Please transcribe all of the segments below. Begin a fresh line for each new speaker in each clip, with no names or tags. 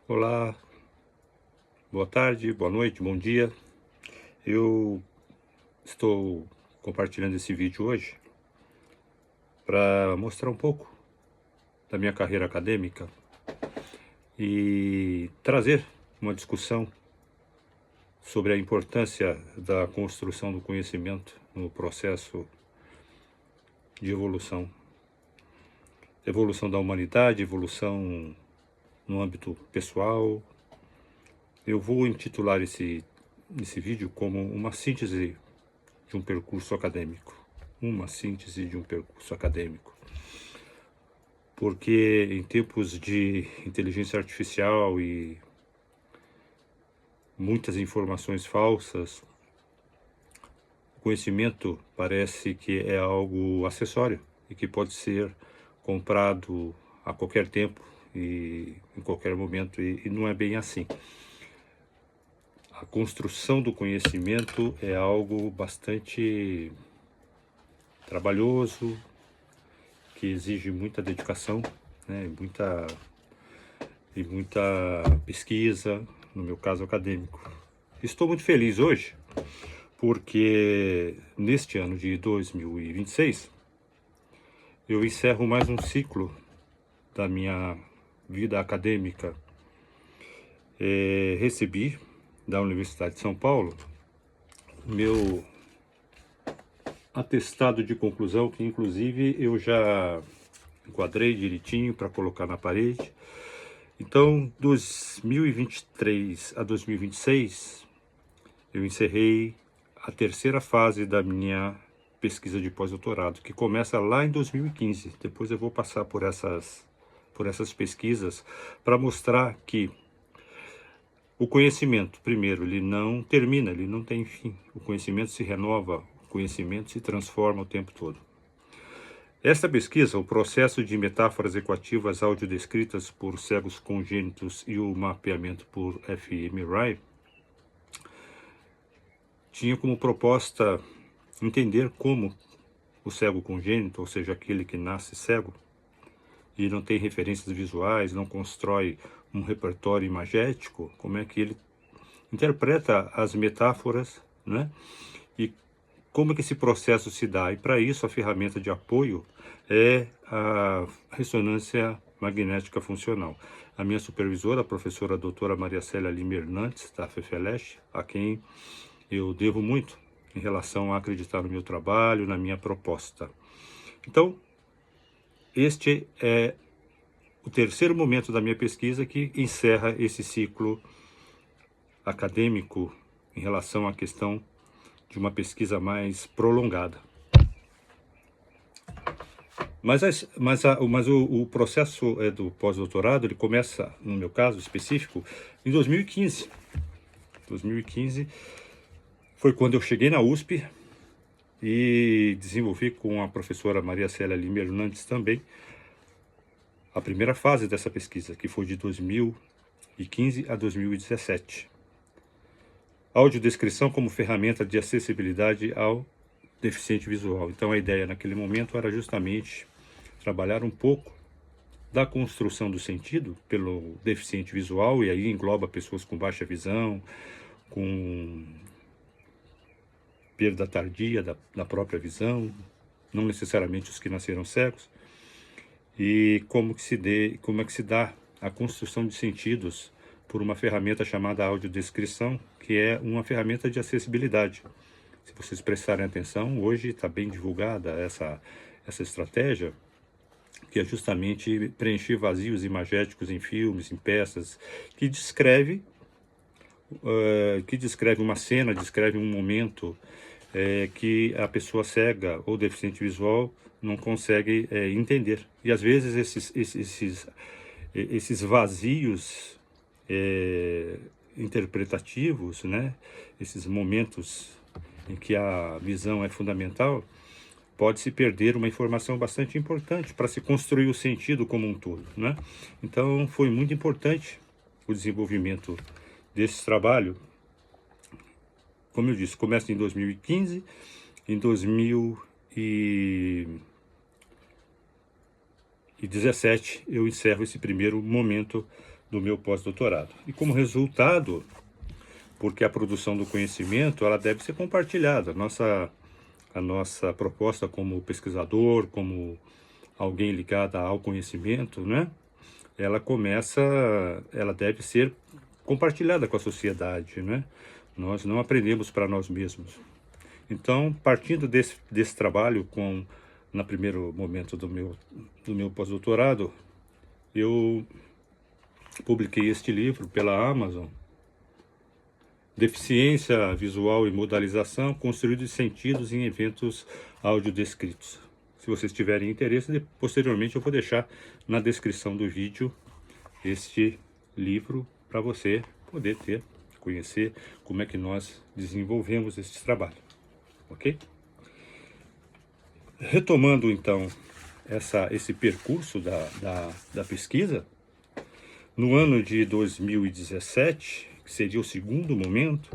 Olá, boa tarde, boa noite, bom dia. Eu estou compartilhando esse vídeo hoje para mostrar um pouco da minha carreira acadêmica e trazer uma discussão sobre a importância da construção do conhecimento no processo de evolução da humanidade, evolução no âmbito pessoal. Eu vou intitular esse vídeo como uma síntese de um percurso acadêmico. Uma síntese de um percurso acadêmico. Porque em tempos de inteligência artificial e muitas informações falsas, o conhecimento parece que é algo acessório e que pode ser comprado a qualquer tempo e em qualquer momento, e não é bem assim. A construção do conhecimento é algo bastante trabalhoso, que exige muita dedicação, né, muita pesquisa, no meu caso acadêmico. Estou muito feliz hoje, porque neste ano de 2026, eu encerro mais um ciclo da minha vida acadêmica. Recebi da Universidade de São Paulo meu atestado de conclusão, que inclusive eu já enquadrei direitinho para colocar na parede. Então, 2023 a 2026, eu encerrei a terceira fase da minha pesquisa de pós-doutorado, que começa lá em 2015. Depois eu vou passar por essas pesquisas para mostrar que o conhecimento, primeiro, ele não termina, ele não tem fim. O conhecimento se renova, o conhecimento se transforma o tempo todo. Esta pesquisa, o processo de metáforas equativas audiodescritas por cegos congênitos e o mapeamento por fMRI, tinha como proposta entender como o cego congênito, ou seja, aquele que nasce cego e não tem referências visuais, não constrói um repertório imagético, como é que ele interpreta as metáforas, né? E como é que esse processo se dá? E para isso a ferramenta de apoio é a ressonância magnética funcional. A minha supervisora, a professora doutora Maria Célia Lima Hernandes, da FEFELESH, a quem eu devo muito em relação a acreditar no meu trabalho, na minha proposta. Então, este é o terceiro momento da minha pesquisa que encerra esse ciclo acadêmico em relação à questão de uma pesquisa mais prolongada. Mas o processo do pós-doutorado, ele começa, no meu caso específico, em 2015. 2015 foi quando eu cheguei na USP e desenvolvi com a professora Maria Célia Lima Hernandes também a primeira fase dessa pesquisa, que foi de 2015 a 2017. Audiodescrição como ferramenta de acessibilidade ao deficiente visual. Então a ideia naquele momento era justamente trabalhar um pouco da construção do sentido pelo deficiente visual, e aí engloba pessoas com baixa visão, com perda tardia da própria visão, não necessariamente os que nasceram cegos, e como é que se dá a construção de sentidos por uma ferramenta chamada audiodescrição, que é uma ferramenta de acessibilidade. Se vocês prestarem atenção, hoje está bem divulgada essa estratégia, que é justamente preencher vazios imagéticos em filmes, em peças, que descreve uma cena, descreve um momento que a pessoa cega ou deficiente visual não consegue entender. E às vezes esses vazios interpretativos, né, esses momentos em que a visão é fundamental, pode-se perder uma informação bastante importante para se construir o sentido como um todo, né? Então, foi muito importante o desenvolvimento desse trabalho. Como eu disse, começa em 2015, em 2017 eu encerro esse primeiro momento do meu pós-doutorado. E como resultado, porque a produção do conhecimento ela deve ser compartilhada. A nossa proposta como pesquisador, como alguém ligado ao conhecimento, né? Ela deve ser compartilhada com a sociedade, né? Nós não aprendemos para nós mesmos. Então, partindo desse trabalho no primeiro momento do meu pós-doutorado, eu publiquei este livro pela Amazon, Deficiência Visual e Modalização, Construído de Sentidos em Eventos Audiodescritos. Se vocês tiverem interesse, posteriormente eu vou deixar na descrição do vídeo este livro para você poder conhecer como é que nós desenvolvemos este trabalho, ok? Retomando então esse percurso da pesquisa, no ano de 2017, que seria o segundo momento,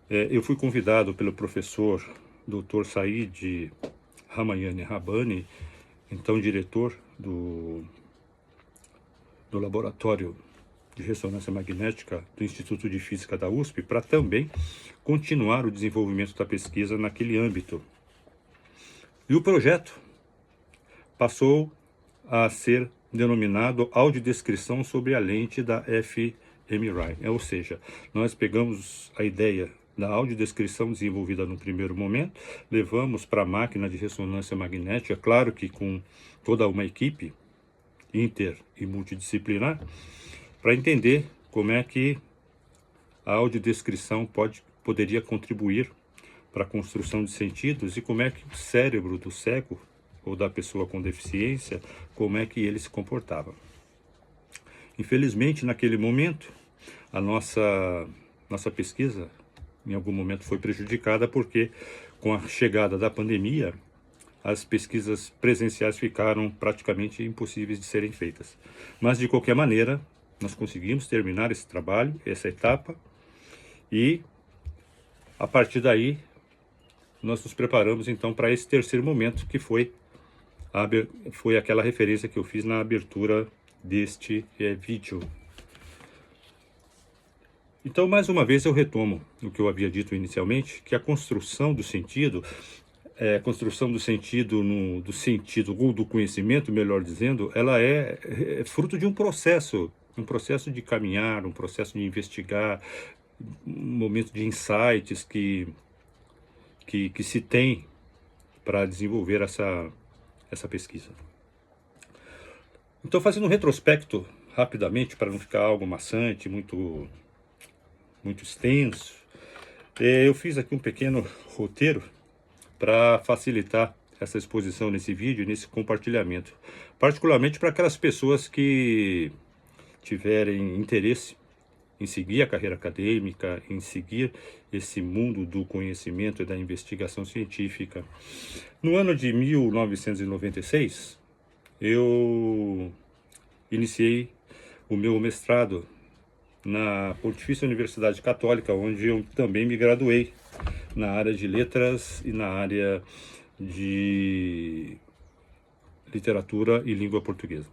eu fui convidado pelo professor Dr. Said Ramayana Rabbani, então diretor do Laboratório de Ressonância Magnética do Instituto de Física da USP, para também continuar o desenvolvimento da pesquisa naquele âmbito. E o projeto passou a ser denominado Audiodescrição sobre a lente da fMRI. Ou seja, nós pegamos a ideia da audiodescrição desenvolvida no primeiro momento, levamos para a máquina de ressonância magnética, claro que com toda uma equipe inter e multidisciplinar, para entender como é que a audiodescrição poderia contribuir para a construção de sentidos e como é que o cérebro do cego ou da pessoa com deficiência, como é que ele se comportava. Infelizmente, naquele momento, a nossa pesquisa, em algum momento, foi prejudicada porque, com a chegada da pandemia, as pesquisas presenciais ficaram praticamente impossíveis de serem feitas. Mas, de qualquer maneira, nós conseguimos terminar esse trabalho, essa etapa, e, a partir daí, nós nos preparamos, então, para esse terceiro momento, que foi aquela referência que eu fiz na abertura deste vídeo. Então, mais uma vez, eu retomo o que eu havia dito inicialmente, que a construção do sentido, do sentido ou do conhecimento, melhor dizendo, ela é fruto de um processo de caminhar, um processo de investigar, um momento de insights que se tem para desenvolver essa pesquisa. Então, fazendo um retrospecto rapidamente, para não ficar algo maçante, muito extenso, eu fiz aqui um pequeno roteiro para facilitar essa exposição nesse vídeo, nesse compartilhamento, particularmente para aquelas pessoas que tiverem interesse em seguir a carreira acadêmica, em seguir esse mundo do conhecimento e da investigação científica. No ano de 1996, eu iniciei o meu mestrado na Pontifícia Universidade Católica, onde eu também me graduei na área de letras e na área de literatura e língua portuguesa.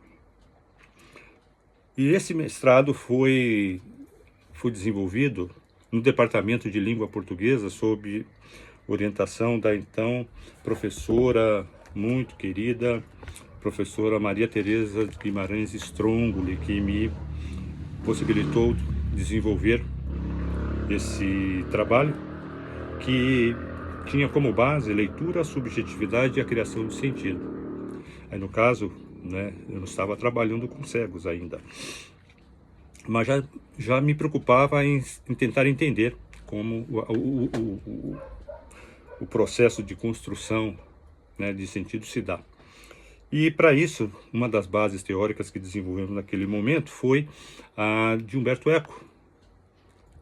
E esse mestrado foi desenvolvido no Departamento de Língua Portuguesa sob orientação da então professora muito querida, professora Maria Tereza Guimarães Strongoli, que me possibilitou desenvolver esse trabalho, que tinha como base leitura, subjetividade e a criação de sentido. Aí, no caso, né, eu não estava trabalhando com cegos ainda, mas já me preocupava em tentar entender como o processo de construção, né, de sentido se dá. E, para isso, uma das bases teóricas que desenvolvemos naquele momento foi a de Umberto Eco,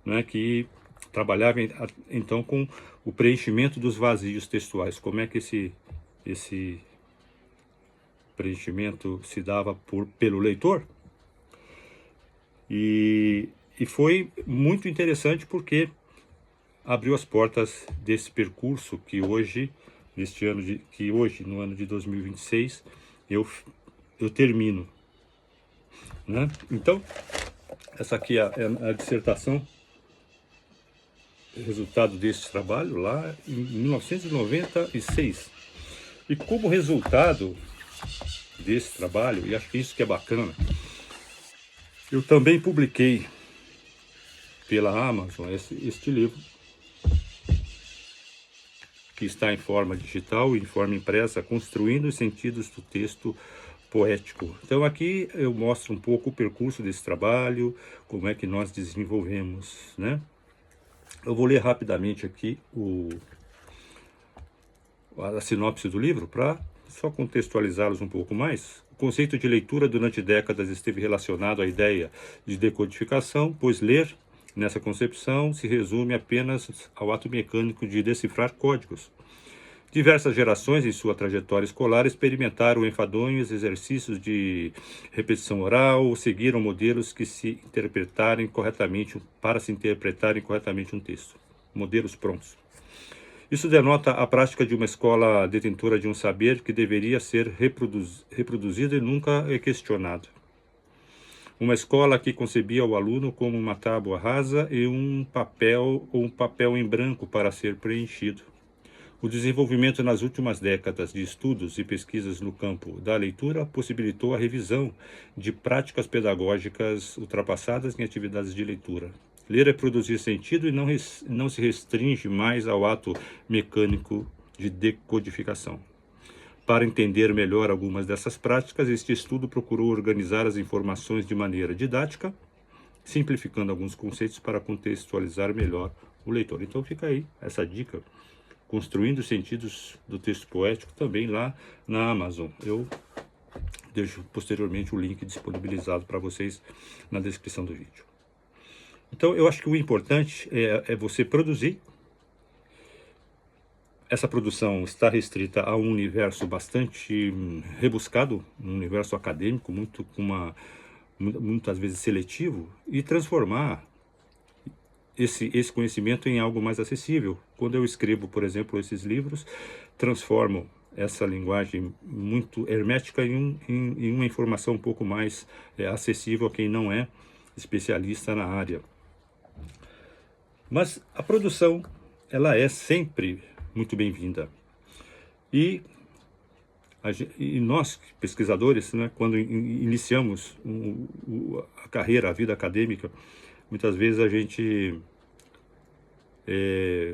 né, que trabalhava então com o preenchimento dos vazios textuais. Como é que esse preenchimento se dava pelo leitor? E foi muito interessante porque abriu as portas desse percurso que hoje, no ano de 2026, eu termino, né? Então, Essa aqui é a dissertação, resultado desse trabalho lá em 1996. E como resultado desse trabalho, e acho que isso que é bacana, eu também publiquei pela Amazon este livro, que está em forma digital e em forma impressa, Construindo os Sentidos do Texto Poético. Então aqui eu mostro um pouco o percurso desse trabalho, como é que nós desenvolvemos, né? Eu vou ler rapidamente aqui a sinopse do livro para só contextualizá-los um pouco mais. O conceito de leitura durante décadas esteve relacionado à ideia de decodificação, pois ler, nessa concepção, se resume apenas ao ato mecânico de decifrar códigos. Diversas gerações em sua trajetória escolar experimentaram enfadonhos exercícios de repetição oral, ou seguiram modelos para se interpretarem corretamente um texto. Modelos prontos. Isso denota a prática de uma escola detentora de um saber que deveria ser reproduzido e nunca é questionado. Uma escola que concebia o aluno como uma tábua rasa e um papel em branco para ser preenchido. O desenvolvimento nas últimas décadas de estudos e pesquisas no campo da leitura possibilitou a revisão de práticas pedagógicas ultrapassadas em atividades de leitura. Ler é produzir sentido e não se restringe mais ao ato mecânico de decodificação. Para entender melhor algumas dessas práticas, este estudo procurou organizar as informações de maneira didática, simplificando alguns conceitos para contextualizar melhor o leitor. Então fica aí essa dica, Construindo os Sentidos do Texto Poético, também lá na Amazon. Eu deixo posteriormente o link disponibilizado para vocês na descrição do vídeo. Então eu acho que o importante é você produzir. Essa produção está restrita a um universo bastante rebuscado, um universo acadêmico, muitas vezes seletivo, e transformar esse conhecimento em algo mais acessível. Quando eu escrevo, por exemplo, esses livros, transformo essa linguagem muito hermética em uma informação um pouco mais acessível a quem não é especialista na área. Mas a produção, ela é sempre muito bem-vinda. E nós, pesquisadores, né, quando iniciamos a carreira, a vida acadêmica, muitas vezes a gente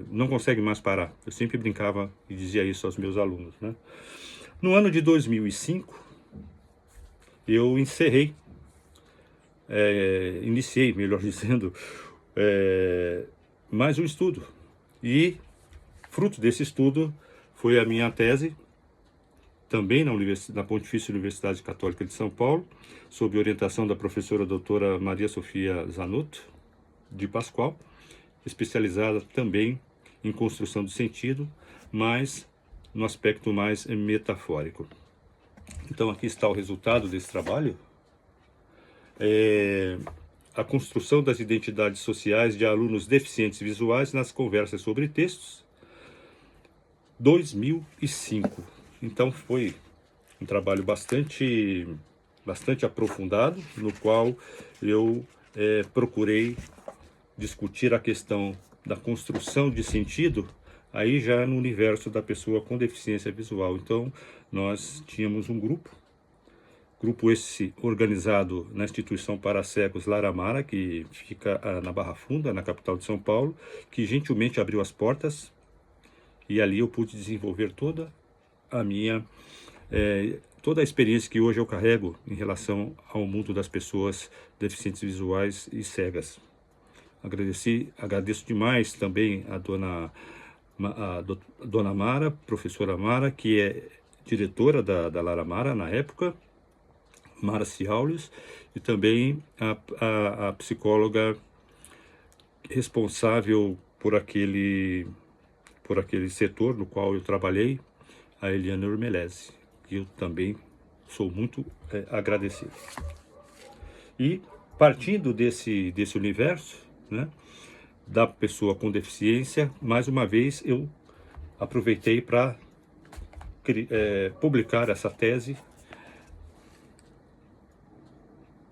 não consegue mais parar. Eu sempre brincava e dizia isso aos meus alunos, né? No ano de 2005, eu iniciei, melhor dizendo, mais um estudo. E fruto desse estudo foi a minha tese, também na Pontifícia Universidade Católica de São Paulo, sob orientação da professora doutora Maria Sofia Zanotto de Pascoal, especializada também em construção do sentido, mas no aspecto mais metafórico. Então aqui está o resultado desse trabalho. A construção das identidades sociais de alunos deficientes visuais nas conversas sobre textos, 2005. Então foi um trabalho bastante aprofundado, no qual eu procurei discutir a questão da construção de sentido, aí já no universo da pessoa com deficiência visual. Então nós tínhamos um grupo esse organizado na Instituição para Cegos Lara Mara, que fica na Barra Funda, na capital de São Paulo, que gentilmente abriu as portas, e ali eu pude desenvolver toda a experiência que hoje eu carrego em relação ao mundo das pessoas deficientes visuais e cegas. Agradeço demais também a dona Mara, professora Mara, que é diretora da Lara Mara na época, Mara Ciaulius, e também a psicóloga responsável por aquele setor no qual eu trabalhei, a Eliana Urmelese, que eu também sou muito agradecido. E partindo desse universo, né, da pessoa com deficiência, mais uma vez eu aproveitei para publicar essa tese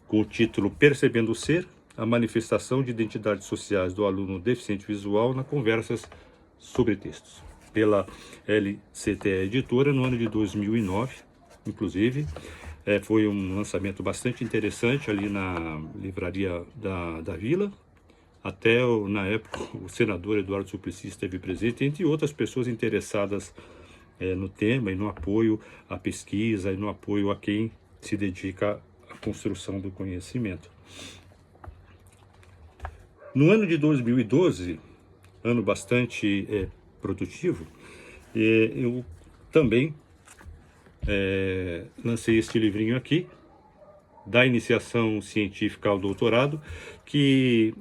com o título Percebendo o Ser, a manifestação de identidades sociais do aluno deficiente visual na conversas sobre textos, pela LCTE Editora, no ano de 2009, inclusive. Foi um lançamento bastante interessante ali na livraria da Vila. Até, na época, o senador Eduardo Suplicy esteve presente, entre outras pessoas interessadas no tema e no apoio à pesquisa e no apoio a quem se dedica à construção do conhecimento. No ano de 2012, ano bastante produtivo, eu também lancei este livrinho aqui, da iniciação científica ao doutorado, que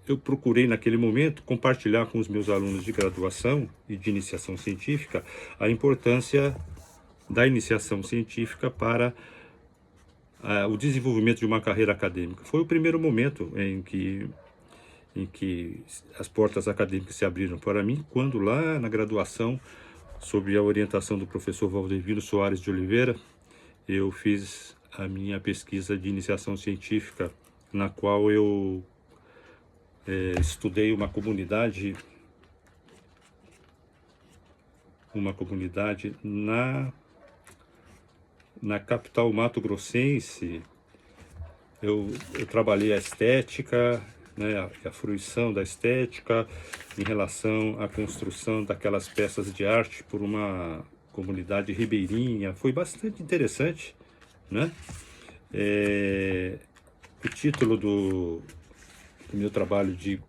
eu procurei naquele momento compartilhar com os meus alunos de graduação e de iniciação científica a importância da iniciação científica para o desenvolvimento de uma carreira acadêmica. Foi o primeiro momento em que as portas acadêmicas se abriram para mim, quando lá na graduação, sob a orientação do professor Valdevino Soares de Oliveira, eu fiz a minha pesquisa de iniciação científica, na qual eu estudei uma comunidade na capital mato-grossense. Eu trabalhei a estética, né, a fruição da estética em relação à construção daquelas peças de arte por uma comunidade ribeirinha. Foi bastante interessante, né? O título do meu trabalho de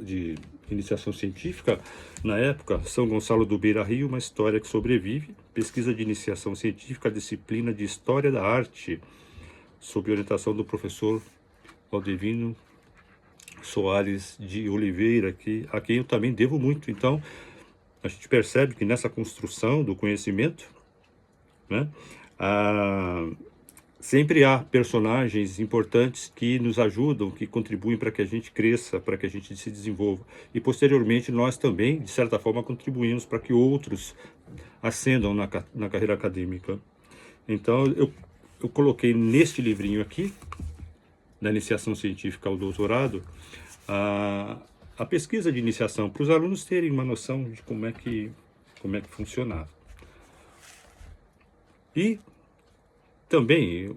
de iniciação científica, na época, São Gonçalo do Beira-Rio, uma história que sobrevive, pesquisa de iniciação científica, disciplina de História da Arte, sob orientação do professor Valdevino Soares de Oliveira, a quem eu também devo muito. Então, a gente percebe que nessa construção do conhecimento, né, sempre há personagens importantes que nos ajudam, que contribuem para que a gente cresça, para que a gente se desenvolva. E, posteriormente, nós também, de certa forma, contribuímos para que outros ascendam na carreira acadêmica. Então, eu coloquei neste livrinho aqui, da iniciação científica ao doutorado, a pesquisa de iniciação, para os alunos terem uma noção de como é que funcionava. E também,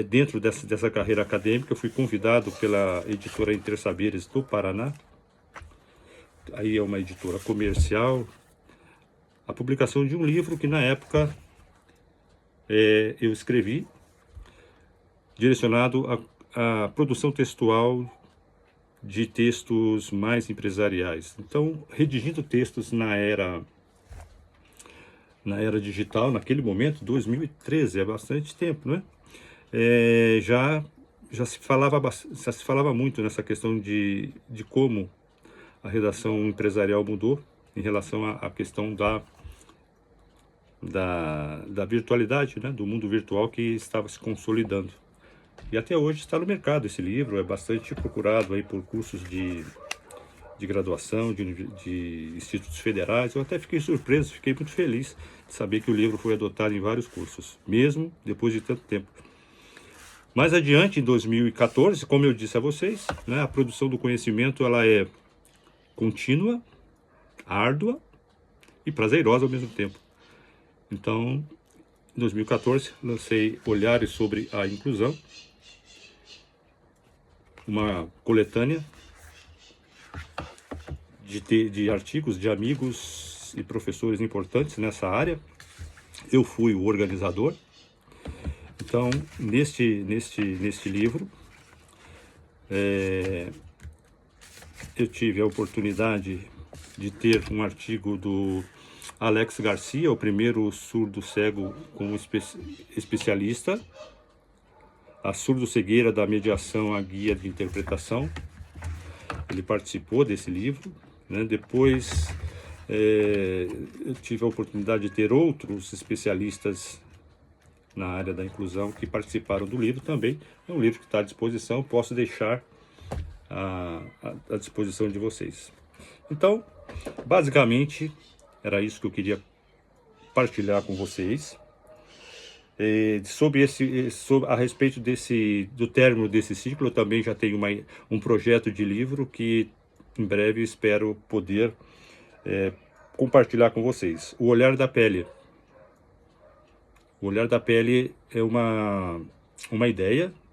dentro dessa carreira acadêmica, eu fui convidado pela editora Intersaberes do Paraná, aí é uma editora comercial, a publicação de um livro que, na época, eu escrevi, direcionado à produção textual de textos mais empresariais. Então, redigindo textos na era digital, naquele momento, 2013, é bastante tempo, né? Já se falava muito nessa questão de como a redação empresarial mudou em relação à questão da virtualidade, né? Do mundo virtual que estava se consolidando. E até hoje está no mercado esse livro, é bastante procurado aí por cursos de graduação, de institutos federais. Eu até fiquei surpreso, fiquei muito feliz de saber que o livro foi adotado em vários cursos, mesmo depois de tanto tempo. Mais adiante, em 2014, como eu disse a vocês, né, a produção do conhecimento ela é contínua, árdua e prazerosa ao mesmo tempo. Então, em 2014, lancei Olhares sobre a Inclusão, uma coletânea de artigos de amigos e professores importantes nessa área. Eu fui o organizador. Então, neste livro, eu tive a oportunidade de ter um artigo do Alex Garcia, o primeiro surdo-cego como especialista, a surdo-cegueira da mediação à guia de interpretação. Ele participou desse livro, né? Depois eu tive a oportunidade de ter outros especialistas na área da inclusão que participaram do livro também. É um livro que está à disposição, posso deixar à disposição de vocês. Então, basicamente, era isso que eu queria partilhar com vocês. A respeito do término desse ciclo, eu também já tenho um projeto de livro que em breve espero poder compartilhar com vocês. O Olhar da Pele. O Olhar da Pele é uma ideia